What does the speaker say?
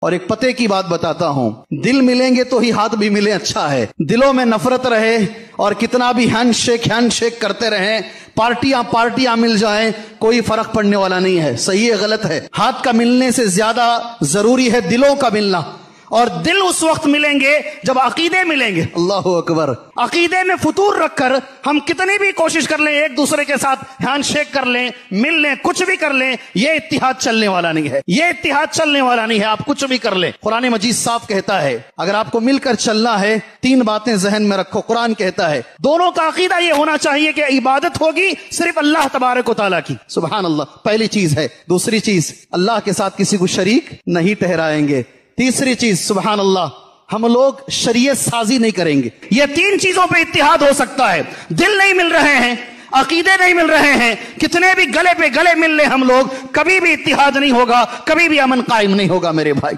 اور ایک پتے کی بات بتاتا ہوں، دل ملیں گے تو ہی ہاتھ بھی ملے اچھا ہے، دلوں میں نفرت رہے اور کتنا بھی ہینڈ شیک کرتے رہیں، پارٹیاں مل جائیں، کوئی فرق پڑنے والا نہیں ہے۔ صحیح ہے غلط ہے؟ ہاتھ کا ملنے سے زیادہ ضروری ہے دلوں کا ملنا، اور دل اس وقت ملیں گے جب عقیدے ملیں گے۔ اللہ اکبر۔ عقیدے میں فتور رکھ کر ہم کتنی بھی کوشش کر لیں، ایک دوسرے کے ساتھ ہینڈ شیک کر لیں، مل لیں، کچھ بھی کر لیں، یہ اتحاد چلنے والا نہیں ہے، یہ اتحاد چلنے والا نہیں ہے۔ آپ کچھ بھی کر لیں، قرآن مجید صاف کہتا ہے اگر آپ کو مل کر چلنا ہے 3 باتیں ذہن میں رکھو۔ قرآن کہتا ہے دونوں کا عقیدہ یہ ہونا چاہیے کہ عبادت ہوگی صرف اللہ تبارک و تعالیٰ کی، سبحان اللہ، پہلی چیز ہے۔ دوسری چیز، اللہ کے ساتھ کسی کو شریک نہیں ٹھہرائیں گے۔ تیسری چیز، سبحان اللہ، ہم لوگ شریعت سازی نہیں کریں گے۔ یہ 3 چیزوں پہ اتحاد ہو سکتا ہے۔ دل نہیں مل رہے ہیں، عقیدے نہیں مل رہے ہیں، کتنے بھی گلے پہ گلے مل لیں ہم لوگ، کبھی بھی اتحاد نہیں ہوگا، کبھی بھی امن قائم نہیں ہوگا میرے بھائی۔